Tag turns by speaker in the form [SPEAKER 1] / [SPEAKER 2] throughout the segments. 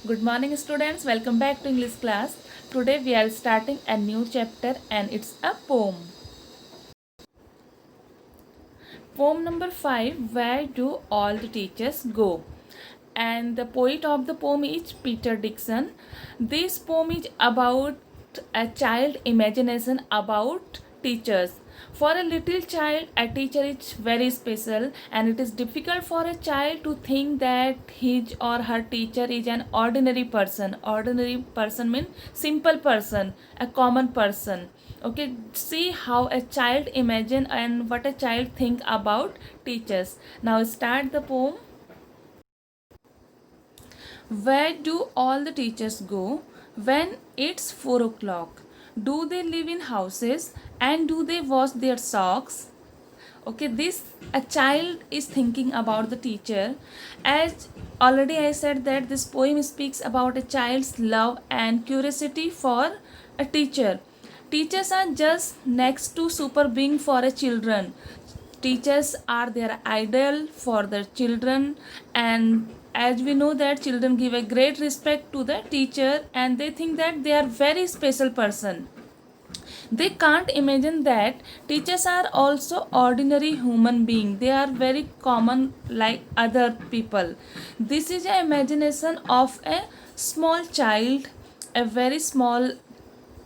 [SPEAKER 1] Good morning, students. Welcome back to English class. Today we are starting a new chapter and it's a poem. Poem number 5, Where Do All the Teachers Go? And the poet of the poem is Peter Dixon. This poem is about a child imagination about teachers. For a little child, a teacher is very special, and it is difficult for a child to think that his or her teacher is an ordinary person. Ordinary person means simple person, a common person. Okay, see how a child imagine and what a child think about teachers. Now start the poem. Where do all the teachers go when it's 4 o'clock? Do they live in houses and do they wash their socks? Okay, this a child is thinking about the teacher. As already I said that this poem speaks about a child's love and curiosity for a teacher. Teachers are just next to super being for a children. Teachers are their idol for the children, and as we know that children give a great respect to the teacher and they think that they are very special person. They can't imagine that teachers are also ordinary human beings. They are very common like other people. This is an imagination of a small child, a very small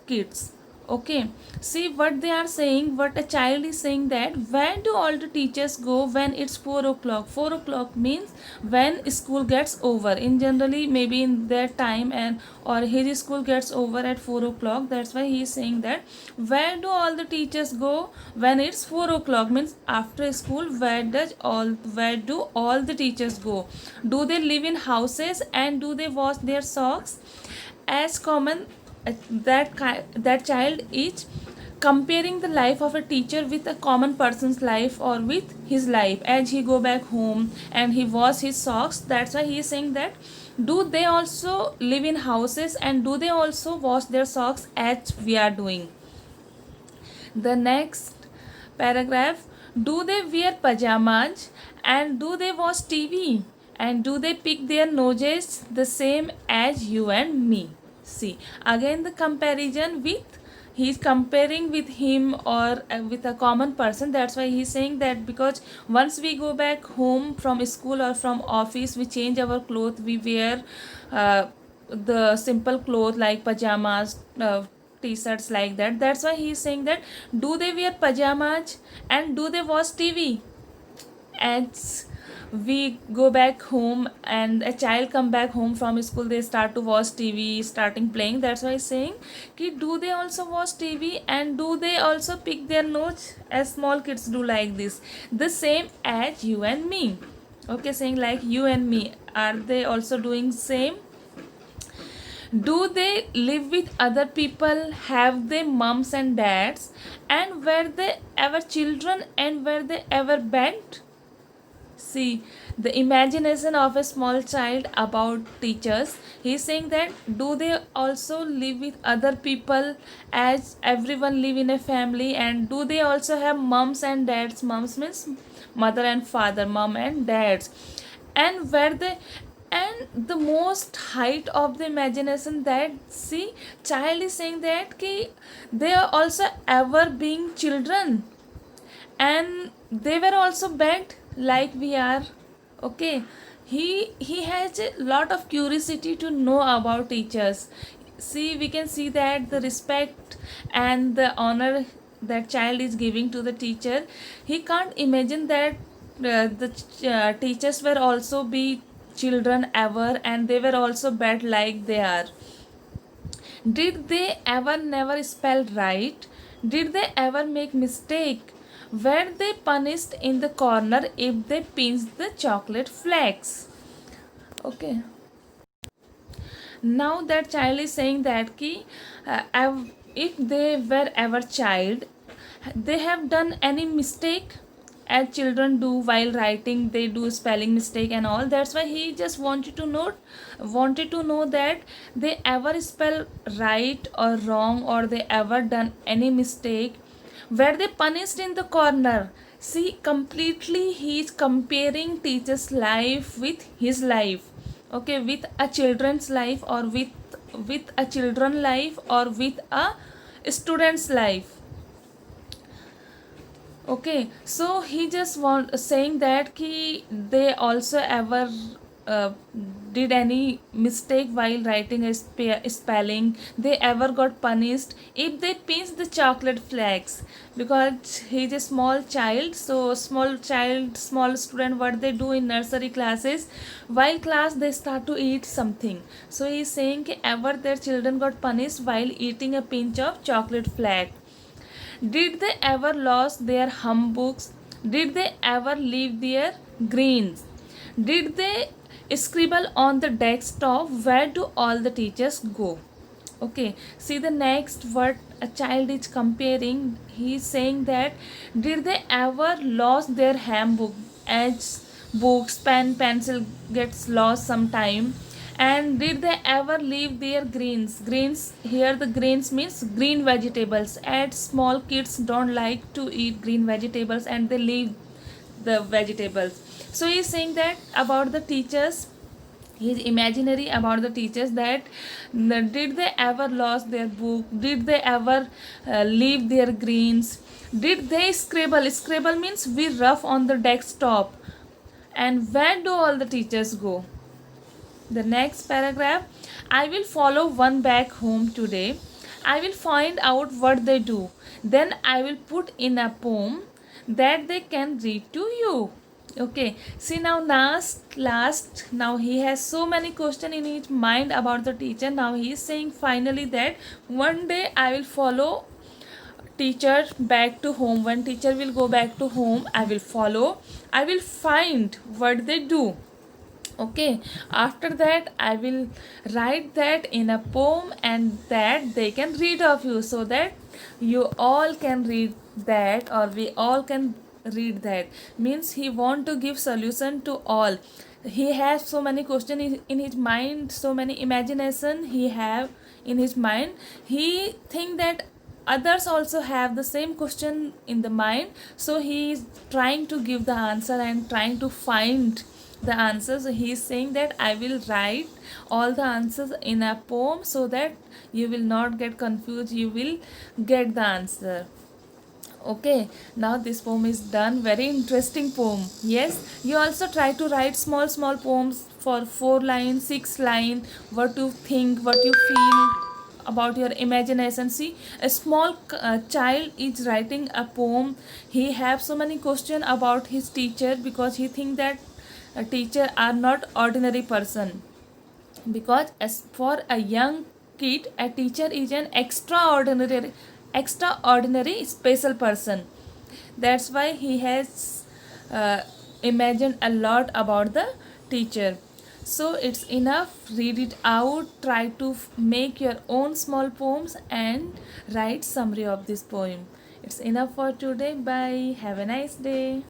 [SPEAKER 1] kids. Okay, see what they are saying, what a child is saying, that where do all the teachers go when it's 4 o'clock? 4 o'clock means when school gets over. In generally maybe in their time, and or his school gets over at 4 o'clock. That's why he is saying that where do all the teachers go when it's 4 o'clock, means after school. Where do all the teachers go? Do they live in houses and do they wash their socks? As common, that child is comparing the life of a teacher with a common person's life or with his life. As he go back home and he wash his socks, that's why he is saying that do they also live in houses and do they also wash their socks as we are doing. The next paragraph, do they wear pajamas and do they watch TV and do they pick their noses the same as you and me? See, again the comparison with, he's comparing with him or with a common person. That's why he's saying that because once we go back home from school or from office, we change our clothes, we wear the simple clothes like pajamas, t-shirts like that. That's why he's saying that do they wear pajamas and do they watch TV as we go back home and a child come back home from school, they start to watch TV, starting playing. That's why saying ki do they also watch TV and do they also pick their nose as small kids do like this, the same as you and me. Okay, saying like you and me, are they also doing same? Do they live with other people? Have they moms and dads? And were they ever children and were they ever bent? See the imagination of a small child about teachers. He's saying that do they also live with other people as everyone live in a family, and do they also have moms and dads? Moms means mother and father, mom and dads. And where they, and the most height of the imagination, that see child is saying that ki they are also ever being children and they were also begged like we are. Okay, he has a lot of curiosity to know about teachers. See, we can see that the respect and the honor that child is giving to the teacher. He can't imagine that the teachers were also be children ever and they were also bad like they are. Did they ever never spell right? Did they ever make mistake? Were they punished in the corner if they pinched the chocolate flakes? Okay. Now that child is saying that ki, if they were ever child, they have done any mistake as children do while writing, they do spelling mistake and all. That's why he just wanted to know that they ever spell right or wrong or they ever done any mistake. Were they punished in the corner? See, completely he is comparing teacher's life with his life. okay, with a children's life, or with a children life, or with a student's life. Okay, so he just want saying that ki they also ever uh, did any mistake while writing a spelling, they ever got punished if they pinch the chocolate flakes, because he's a small child. So small child, small student, what they do in nursery classes, while class they start to eat something. So he's saying ki ever their children got punished while eating a pinch of chocolate flake. Did they ever lose their hum books? Did they ever leave their greens? Did they scribble on the desktop? Where do all the teachers go? Okay, see the next what a child is comparing. He is saying that did they ever lost their handbook, as books, pen, pencil gets lost sometime. And did they ever leave their greens? Here the greens means green vegetables, as small kids don't like to eat green vegetables and they leave the vegetables. So he is saying that about the teachers, he is imaginary about the teachers, that did they ever lost their book, did they ever leave their greens, did they scribble means we rough on the desktop, and where do all the teachers go? The next paragraph, I will follow one back home today. I will find out what they do. Then I will put in a poem that they can read to you. Okay, see now last now he has so many questions in his mind about the teacher. Now he is saying finally that one day I will follow teacher back to home. When teacher will go back to home, I will follow. I will find what they do. Okay, after that I will write that in a poem, and that they can read of you, so that you all can read that, or we all can read that. Means he want to give solution to all. He has so many questions in his mind, so many imagination he have in his mind. He think that others also have the same question in the mind, so he is trying to give the answer and trying to find the answers. So he is saying that I will write all the answers in a poem, so that you will not get confused, you will get the answer. Okay, now this poem is done. Very interesting poem. Yes, you also try to write small poems for 4 lines, 6 lines, what you think, what you feel about your imagination. See, a small child is writing a poem. He have so many question about his teacher, because he think that a teacher are not ordinary person, because as for a young kid a teacher is an extraordinary special person. That's why he has uh, imagined a lot about the teacher. So it's enough, read it out, try to make your own small poems and write summary of this poem. It's enough for today. Bye, have a nice day.